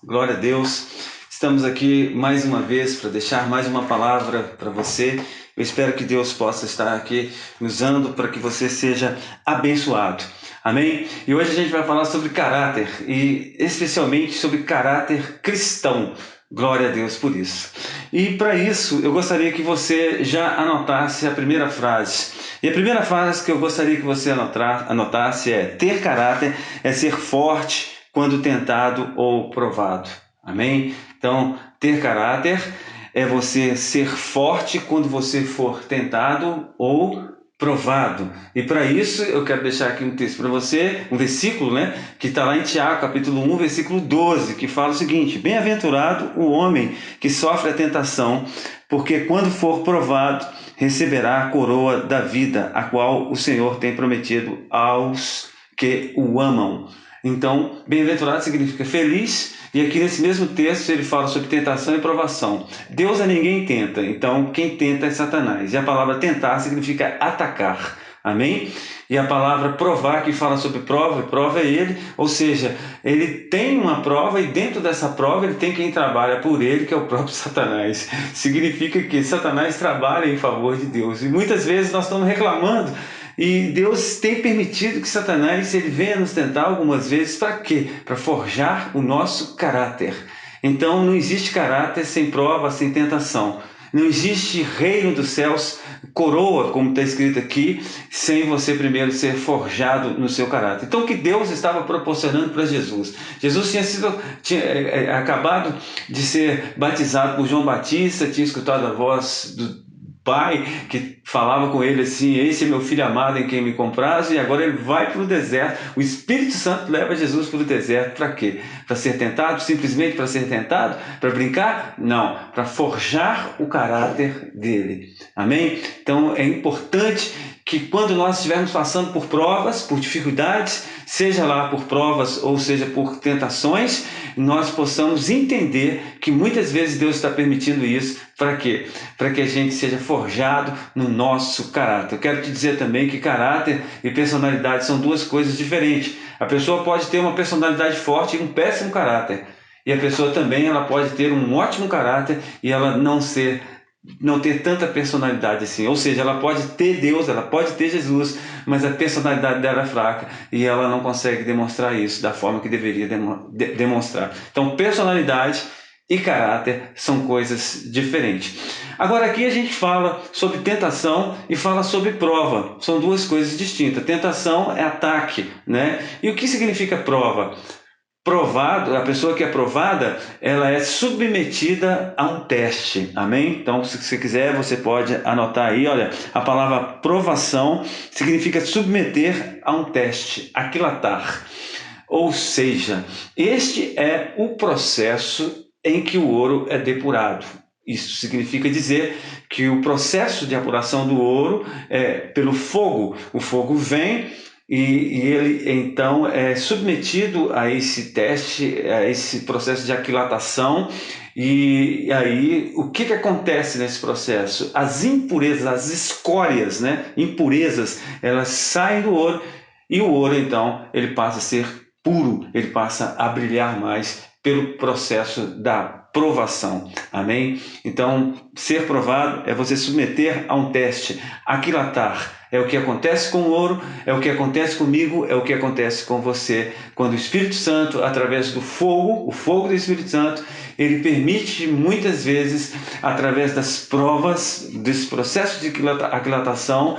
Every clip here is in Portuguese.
Glória a Deus. Estamos aqui mais uma vez para deixar mais uma palavra para você. Eu espero que Deus possa estar aqui usando para que você seja abençoado. Amém? E hoje a gente vai falar sobre caráter e especialmente sobre caráter cristão. Glória a Deus por isso. E para isso eu gostaria que você já anotasse a primeira frase. E a primeira frase que eu gostaria que você anotasse é: ter caráter é ser forte quando tentado ou provado. Amém? Então, ter caráter é você ser forte quando você for tentado ou provado. E para isso, eu quero deixar aqui um texto para você, um versículo, que está lá em Tiago, capítulo 1, versículo 12, que fala o seguinte: bem-aventurado o homem que sofre a tentação, porque quando for provado, receberá a coroa da vida, a qual o Senhor tem prometido aos que o amam. Então, bem-aventurado significa feliz, e aqui nesse mesmo texto ele fala sobre tentação e provação. Deus a ninguém tenta, então quem tenta é Satanás. E a palavra tentar significa atacar. Amém? E a palavra provar, que fala sobre prova, prova é ele, ou seja, ele tem uma prova e dentro dessa prova ele tem quem trabalha por ele, que é o próprio Satanás. Significa que Satanás trabalha em favor de Deus. E muitas vezes nós estamos reclamando e Deus tem permitido que Satanás ele venha nos tentar algumas vezes. Para quê? Para forjar o nosso caráter. Então não existe caráter sem prova, sem tentação. Não existe reino dos céus, coroa, como está escrito aqui, sem você primeiro ser forjado no seu caráter. Então o que Deus estava proporcionando para Jesus? Jesus tinha acabado de ser batizado por João Batista, tinha escutado a voz do Pai que falava com ele assim: esse é meu filho amado em quem me comprazo. E agora ele vai para o deserto. O Espírito Santo leva Jesus para o deserto. Para quê? Para ser tentado? Simplesmente para ser tentado? Para brincar? Não, para forjar o caráter dele. Amém? Então é importante que quando nós estivermos passando por provas, por dificuldades, seja lá por provas ou seja por tentações, nós possamos entender que muitas vezes Deus está permitindo isso. Para quê? Para que a gente seja forjado no nosso caráter. Eu quero te dizer também que caráter e personalidade são duas coisas diferentes. A pessoa pode ter uma personalidade forte e um péssimo caráter. E a pessoa também ela pode ter um ótimo caráter e ela não ter tanta personalidade assim. Ou seja, ela pode ter Deus, ela pode ter Jesus, mas a personalidade dela é fraca e ela não consegue demonstrar isso da forma que deveria demonstrar. Então, personalidade e caráter são coisas diferentes. Agora aqui a gente fala sobre tentação e fala sobre prova. São duas coisas distintas. Tentação é ataque, E o que significa prova? Provado, a pessoa que é provada, ela é submetida a um teste, amém? Então, se você quiser, você pode anotar aí, olha, a palavra provação significa submeter a um teste, aquilatar. Ou seja, este é o processo em que o ouro é depurado. Isso significa dizer que o processo de apuração do ouro é pelo fogo. O fogo vem e ele então é submetido a esse teste, a esse processo de aquilatação. E aí o que acontece nesse processo? As impurezas, as escórias, impurezas, elas saem do ouro e o ouro então ele passa a ser puro, ele passa a brilhar mais pelo processo da provação, amém? Então, ser provado é você submeter a um teste, aquilatar. É o que acontece com o ouro, é o que acontece comigo, é o que acontece com você. Quando o Espírito Santo, através do fogo, o fogo do Espírito Santo, ele permite muitas vezes, através das provas, desse processo de aquilatação,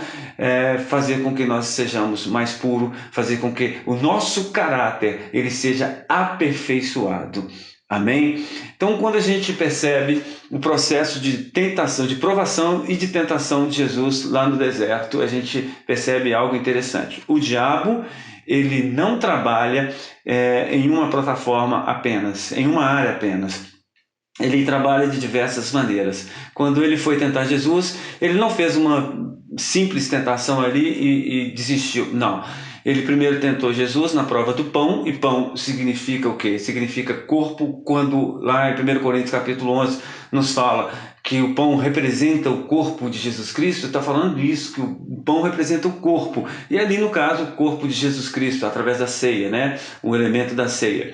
fazer com que nós sejamos mais puros, fazer com que o nosso caráter ele seja aperfeiçoado. Amém? Então, quando a gente percebe o processo de tentação, de provação e de tentação de Jesus lá no deserto, a gente percebe algo interessante. O diabo, ele não trabalha em uma plataforma apenas, em uma área apenas. Ele trabalha de diversas maneiras. Quando ele foi tentar Jesus, ele não fez uma simples tentação ali e desistiu. Não. Ele primeiro tentou Jesus na prova do pão, e pão significa o quê? Significa corpo. Quando lá em 1 Coríntios capítulo 11 nos fala que o pão representa o corpo de Jesus Cristo, está falando isso, que o pão representa o corpo. E ali no caso, o corpo de Jesus Cristo, através da ceia, o elemento da ceia.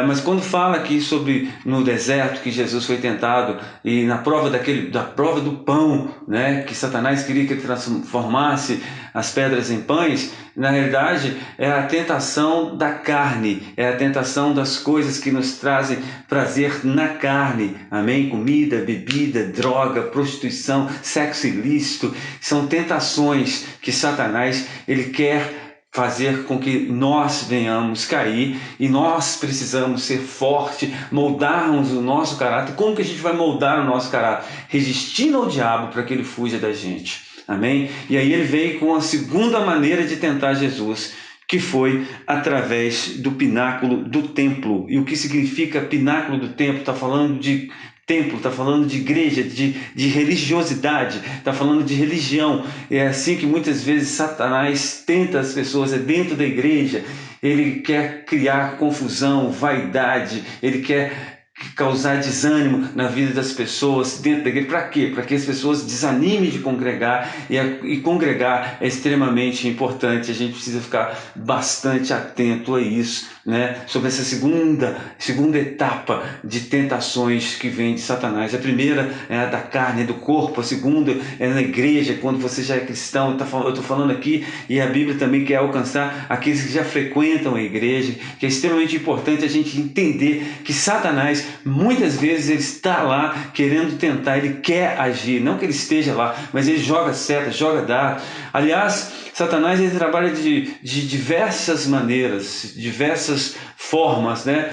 Mas quando fala aqui sobre no deserto que Jesus foi tentado e na prova da prova do pão, né, que Satanás queria que ele transformasse as pedras em pães, na realidade é a tentação da carne, é a tentação das coisas que nos trazem prazer na carne, amém? Comida, bebida, droga, prostituição, sexo ilícito, são tentações que Satanás ele quer fazer com que nós venhamos cair, e nós precisamos ser fortes, moldarmos o nosso caráter. Como que a gente vai moldar o nosso caráter? Resistindo ao diabo para que ele fuja da gente, amém? E aí ele veio com a segunda maneira de tentar Jesus, que foi através do pináculo do templo. E o que significa pináculo do templo? Está falando de templo, está falando de igreja, de religiosidade, está falando de religião. É assim que muitas vezes Satanás tenta as pessoas, é dentro da igreja. Ele quer criar confusão, vaidade, ele quer causar desânimo na vida das pessoas dentro da igreja. Para quê? Para que as pessoas desanimem de congregar, e congregar é extremamente importante. A gente precisa ficar bastante atento a isso, né? Sobre essa segunda etapa de tentações que vem de Satanás. A primeira é a da carne, do corpo. A segunda é na igreja, quando você já é cristão. Eu estou falando aqui, e a Bíblia também quer alcançar aqueles que já frequentam a igreja, que é extremamente importante a gente entender que Satanás, muitas vezes, ele está lá querendo tentar, ele quer agir, não que ele esteja lá, mas ele joga seta, joga dado. Aliás, Satanás ele trabalha de diversas maneiras, diversas formas, né?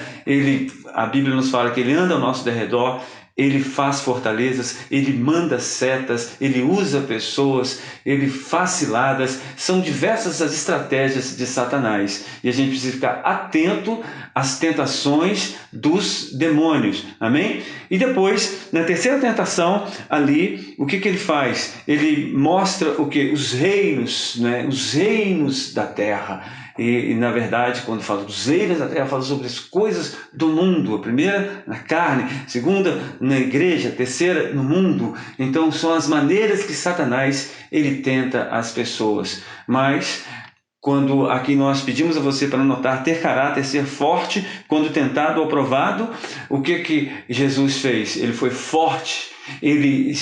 A Bíblia nos fala que ele anda ao nosso derredor, ele faz fortalezas, ele manda setas, ele usa pessoas, ele faz ciladas. São diversas as estratégias de Satanás, e a gente precisa ficar atento às tentações dos demônios, amém? E depois, na terceira tentação, ali, o que ele faz? Ele mostra o que? Os reinos, né? Os reinos da terra. E, na verdade, quando fala dos reinos da terra, fala sobre as coisas do mundo. A primeira, na carne. A segunda, na igreja. A terceira, no mundo. Então, são as maneiras que Satanás ele tenta as pessoas. Mas, quando aqui nós pedimos a você para anotar, ter caráter, ser forte, quando tentado ou provado, o que Jesus fez? Ele foi forte. Ele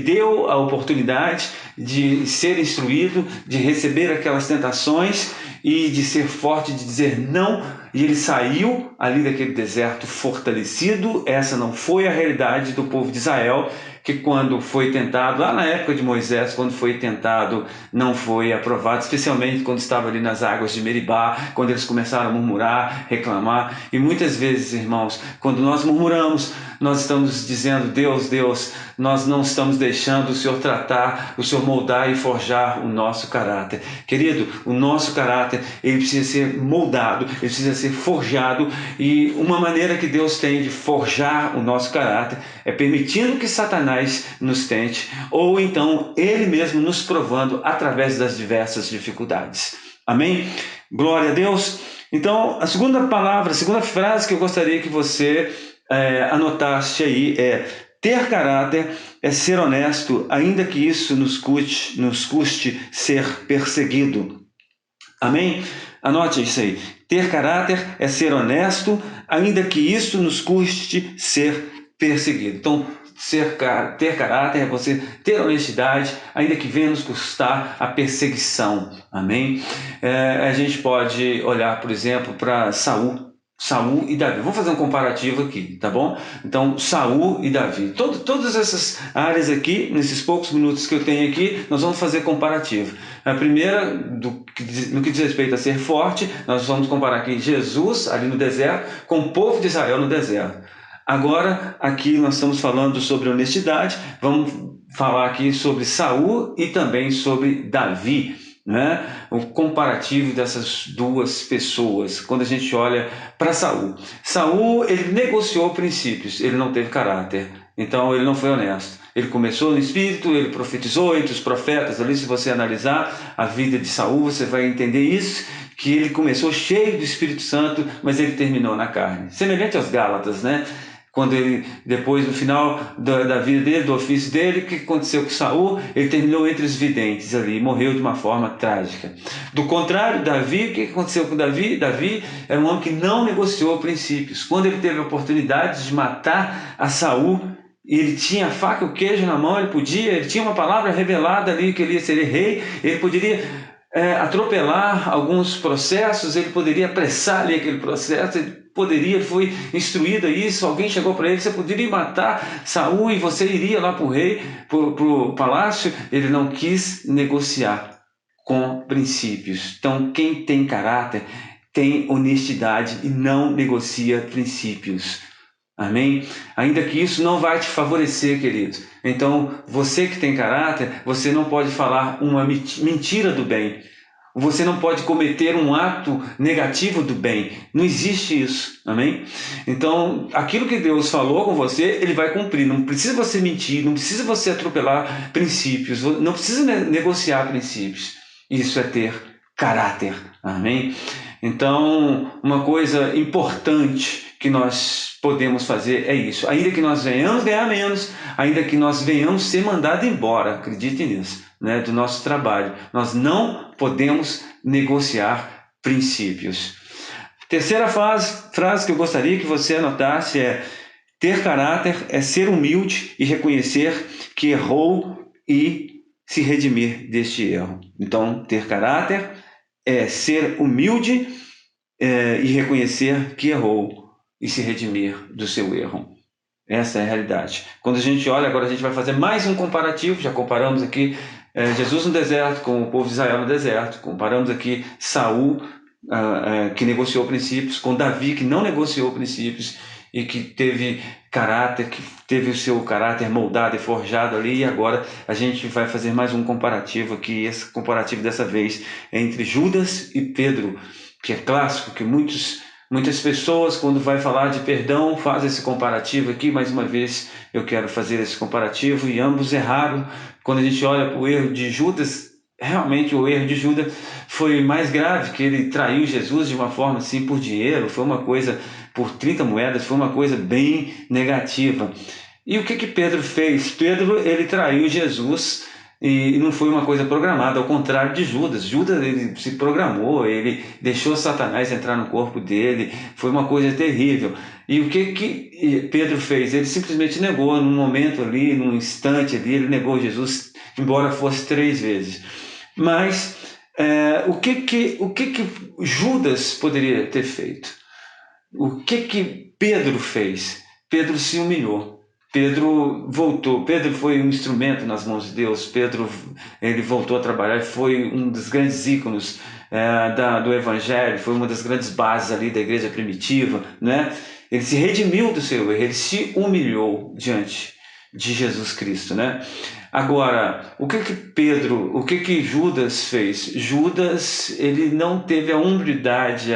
deu a oportunidade de ser instruído, de receber aquelas tentações e de ser forte, de dizer não, e ele saiu ali daquele deserto fortalecido. Essa não foi a realidade do povo de Israel, que quando foi tentado, lá na época de Moisés, quando foi tentado, não foi aprovado, especialmente quando estava ali nas águas de Meribá, quando eles começaram a murmurar, reclamar. E muitas vezes, irmãos, quando nós murmuramos, nós estamos dizendo: Deus, nós não estamos deixando o Senhor tratar, o Senhor moldar e forjar o nosso caráter. Querido, o nosso caráter, ele precisa ser moldado, ele precisa ser forjado, e uma maneira que Deus tem de forjar o nosso caráter é permitindo que Satanás nos tente, ou então ele mesmo nos provando através das diversas dificuldades. Amém? Glória a Deus. Então, a segunda frase que eu gostaria que você anotasse aí é: ter caráter é ser honesto, ainda que isso nos custe ser perseguido. Amém? Anote isso aí. Ter caráter é ser honesto, ainda que isso nos custe ser perseguido. Então, ter caráter é você ter honestidade, ainda que venha nos custar a perseguição. Amém? A gente pode olhar, por exemplo, para Saul e Davi. Vamos fazer um comparativo aqui, tá bom? Então, Saul e Davi. Todas essas áreas aqui, nesses poucos minutos que eu tenho aqui, nós vamos fazer comparativo. A primeira, no que diz respeito a ser forte, nós vamos comparar aqui Jesus, ali no deserto, com o povo de Israel no deserto. Agora, aqui nós estamos falando sobre honestidade, vamos falar aqui sobre Saul e também sobre Davi, né? O comparativo dessas duas pessoas. Quando a gente olha para Saul, ele negociou princípios, ele não teve caráter, então ele não foi honesto. Ele começou no espírito, ele profetizou entre os profetas. Ali, se você analisar a vida de Saul, você vai entender isso, que ele começou cheio do Espírito Santo, mas ele terminou na carne. Semelhante aos Gálatas, né? quando ele, depois, no final da vida dele, do ofício dele, o que aconteceu com Saul? Ele terminou entre os videntes ali, morreu de uma forma trágica. Do contrário, Davi, o que aconteceu com Davi? Davi era um homem que não negociou princípios. Quando ele teve a oportunidade de matar a Saul, ele tinha a faca e o queijo na mão, ele tinha uma palavra revelada ali que ele ia ser rei, ele poderia atropelar alguns processos, ele poderia apressar ali aquele processo, ele foi instruído a isso. Alguém chegou para ele: você poderia matar Saul e você iria lá para o rei, para o palácio. Ele não quis negociar com princípios. Então, quem tem caráter tem honestidade e não negocia princípios. Amém? Ainda que isso não vai te favorecer, querido. Então, você que tem caráter, você não pode falar uma mentira do bem. Você não pode cometer um ato negativo do bem. Não existe isso. Amém? Então, aquilo que Deus falou com você, Ele vai cumprir. Não precisa você mentir, não precisa você atropelar princípios, não precisa negociar princípios. Isso é ter caráter. Amém? Então, uma coisa importante que nós podemos fazer é isso. Ainda que nós venhamos ganhar menos, ainda que nós venhamos ser mandados embora, acredite nisso, né, do nosso trabalho, nós não podemos negociar princípios. Terceira frase que eu gostaria que você anotasse é: ter caráter é ser humilde e reconhecer que errou e se redimir deste erro. Então, ter caráter é ser humilde e reconhecer que errou e se redimir do seu erro. Essa é a realidade. Quando a gente olha, agora a gente vai fazer mais um comparativo. Já comparamos aqui Jesus no deserto com o povo de Israel no deserto. Comparamos aqui Saul, que negociou princípios, com Davi, que não negociou princípios e que teve caráter, que teve o seu caráter moldado e forjado ali. E agora a gente vai fazer mais um comparativo aqui. Esse comparativo dessa vez é entre Judas e Pedro, que é clássico, que muitas pessoas, quando vai falar de perdão, fazem esse comparativo aqui. Mais uma vez eu quero fazer esse comparativo, e ambos erraram. Quando a gente olha para o erro de Judas, realmente o erro de Judas foi mais grave, que ele traiu Jesus de uma forma assim por dinheiro, foi uma coisa por 30 moedas, foi uma coisa bem negativa. E o que Pedro fez? Pedro, ele traiu Jesus e não foi uma coisa programada, ao contrário de Judas. Judas, ele se programou, ele deixou Satanás entrar no corpo dele, foi uma coisa terrível. E o que Pedro fez? Ele simplesmente negou, num momento ali, num instante ali, ele negou Jesus, embora fosse 3 vezes. Mas o que Judas poderia ter feito? O que Pedro fez? Pedro se humilhou. Pedro voltou. Pedro foi um instrumento nas mãos de Deus. Pedro, ele voltou a trabalhar, foi um dos grandes ícones do Evangelho, foi uma das grandes bases ali da igreja primitiva, né? Ele se redimiu do seu erro, ele se humilhou diante de Jesus Cristo, né? Agora, o que Judas fez? Judas, ele não teve a humildade,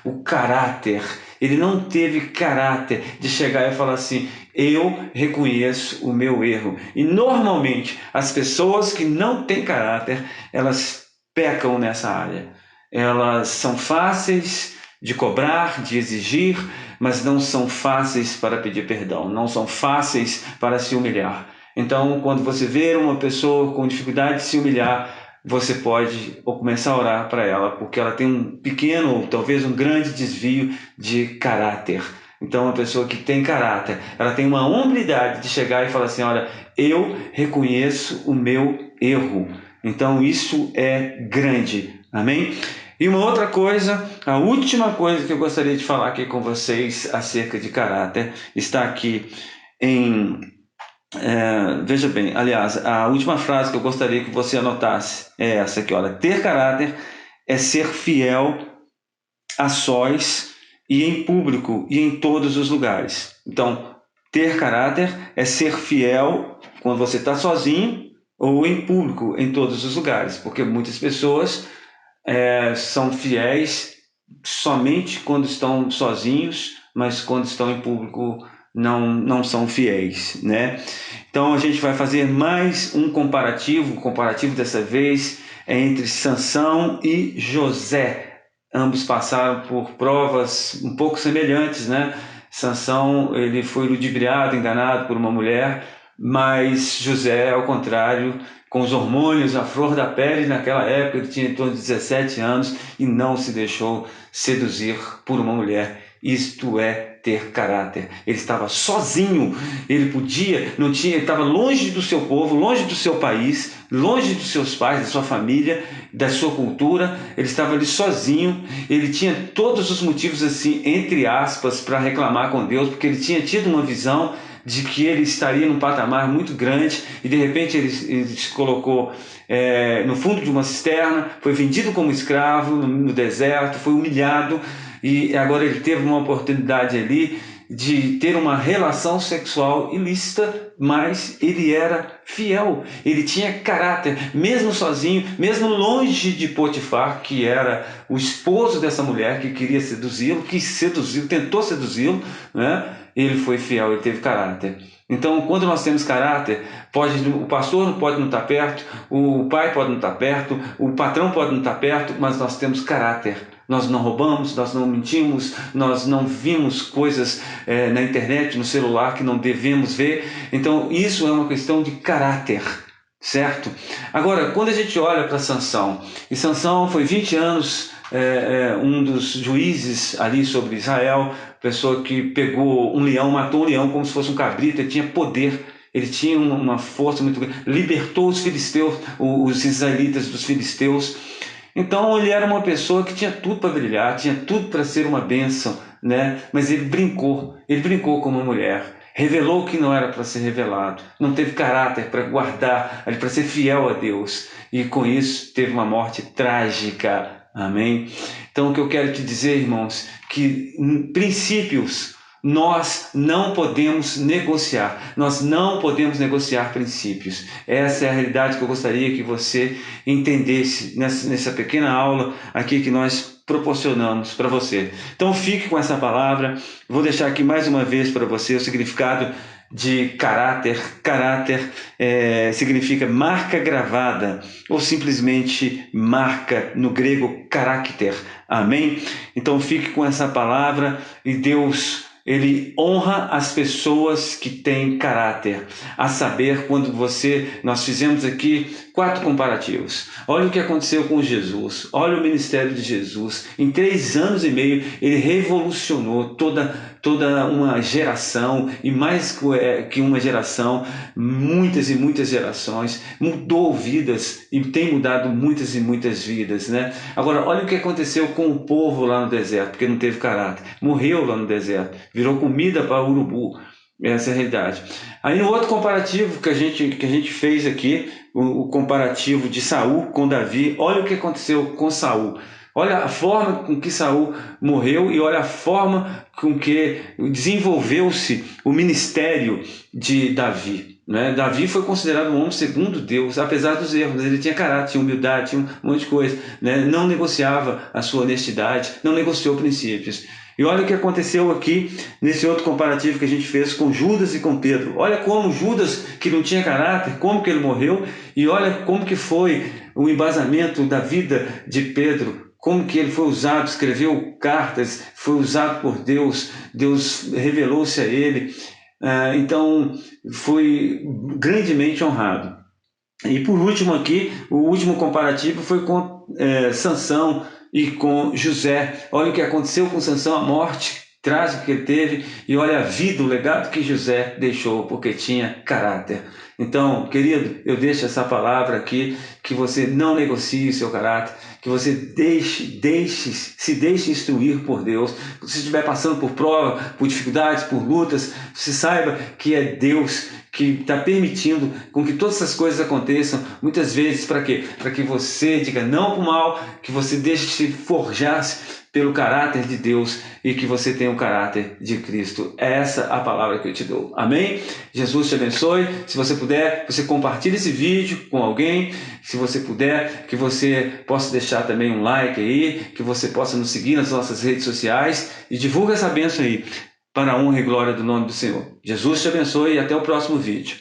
o caráter. Ele não teve caráter de chegar e falar assim: eu reconheço o meu erro. E normalmente as pessoas que não têm caráter, elas pecam nessa área. Elas são fáceis de cobrar, de exigir, mas não são fáceis para pedir perdão, não são fáceis para se humilhar. Então, quando você vê uma pessoa com dificuldade de se humilhar, você pode começar a orar para ela, porque ela tem um pequeno ou talvez um grande desvio de caráter. Então, uma pessoa que tem caráter, ela tem uma humildade de chegar e falar assim: olha, eu reconheço o meu erro. Então, isso é grande. Amém? E uma outra coisa, a última coisa que eu gostaria de falar aqui com vocês acerca de caráter, está aqui em... veja bem, aliás, a última frase que eu gostaria que você anotasse é essa aqui, olha: ter caráter é ser fiel a sós e em público e em todos os lugares. Então, ter caráter é ser fiel quando você está sozinho ou em público, em todos os lugares, porque muitas pessoas são fiéis somente quando estão sozinhos, mas quando estão em público não são fiéis, né? Então a gente vai fazer mais um comparativo. O comparativo dessa vez é entre Sansão e José. Ambos passaram por provas um pouco semelhantes, né? Sansão, ele foi ludibriado, enganado por uma mulher, mas José, ao contrário, com os hormônios à flor da pele, naquela época ele tinha em torno de 17 anos e não se deixou seduzir por uma mulher. Isto é ter caráter. Ele estava sozinho, ele podia, não tinha, ele estava longe do seu povo, longe do seu país, longe dos seus pais, da sua família, da sua cultura. Ele estava ali sozinho, ele tinha todos os motivos, assim, entre aspas, para reclamar com Deus, porque ele tinha tido uma visão de que ele estaria num patamar muito grande e de repente ele se colocou no fundo de uma cisterna, foi vendido como escravo no deserto, foi humilhado e agora ele teve uma oportunidade ali de ter uma relação sexual ilícita, mas ele era fiel, ele tinha caráter, mesmo sozinho, mesmo longe de Potifar, que era o esposo dessa mulher que queria seduzi-lo, que seduziu, tentou seduzi-lo, né? Ele foi fiel, ele teve caráter. Então, quando nós temos caráter, o pastor não pode não estar perto, o pai pode não estar perto, o patrão pode não estar perto, mas nós temos caráter. Nós não roubamos, nós não mentimos, nós não vimos coisas na internet, no celular que não devemos ver. Então, isso é uma questão de caráter, certo? Agora, quando a gente olha para Sansão, e Sansão foi 20 anos um dos juízes ali sobre Israel, pessoa que pegou um leão, matou um leão como se fosse um cabrito, ele tinha poder, ele tinha uma força muito grande, libertou os filisteus, os israelitas dos filisteus. Então ele era uma pessoa que tinha tudo para brilhar, tinha tudo para ser uma bênção, né? Mas ele brincou com uma mulher, revelou que não era para ser revelado, não teve caráter para guardar, para ser fiel a Deus, e com isso teve uma morte trágica. Amém? Então o que eu quero te dizer, irmãos, que princípios nós não podemos negociar, nós não podemos negociar princípios. Essa é a realidade que eu gostaria que você entendesse nessa pequena aula aqui que nós proporcionamos para você. Então fique com essa palavra, vou deixar aqui mais uma vez para você o significado de caráter. Caráter significa marca gravada ou simplesmente marca, no grego caracter. Amém? Então fique com essa palavra e Deus, ele honra as pessoas que têm caráter. A saber, nós fizemos aqui 4 comparativos. Olha o que aconteceu com Jesus, olha o ministério de Jesus. Em 3 anos e meio ele revolucionou toda uma geração, e mais que uma geração, muitas e muitas gerações, mudou vidas e tem mudado muitas e muitas vidas, né? Agora, olha o que aconteceu com o povo lá no deserto, porque não teve caráter, morreu lá no deserto, virou comida para urubu. Essa é a realidade. Aí no outro comparativo que a gente fez aqui, o comparativo de Saul com Davi, olha o que aconteceu com Saul. Olha a forma com que Saul morreu e olha a forma com que desenvolveu-se o ministério de Davi. Né? Davi foi considerado um homem segundo Deus, apesar dos erros. Ele tinha caráter, tinha humildade, tinha um monte de coisa. Né? Não negociava a sua honestidade, não negociou princípios. E olha o que aconteceu aqui nesse outro comparativo que a gente fez com Judas e com Pedro. Olha como Judas, que não tinha caráter, como que ele morreu, e olha como que foi o embasamento da vida de Pedro, como que ele foi usado, escreveu cartas, foi usado por Deus, Deus revelou-se a ele, então foi grandemente honrado. E por último aqui, o último comparativo foi com Sansão e com José. Olha o que aconteceu com Sansão, a morte trágica que ele teve, e olha a vida, o legado que José deixou, porque tinha caráter. Então, querido, eu deixo essa palavra aqui, que você não negocie o seu caráter, que você se deixe instruir por Deus. Se você estiver passando por prova, por dificuldades, por lutas, você saiba que é Deus que está permitindo com que todas essas coisas aconteçam, muitas vezes para quê? Para que você diga não para o mal, que você deixe se forjar pelo caráter de Deus e que você tenha o caráter de Cristo. É essa a palavra que eu te dou. Amém? Jesus te abençoe. Se você puder, você compartilhe esse vídeo com alguém. Se você puder, que você possa deixar também um like aí, que você possa nos seguir nas nossas redes sociais e divulga essa bênção aí, para a honra e glória do nome do Senhor. Jesus te abençoe e até o próximo vídeo.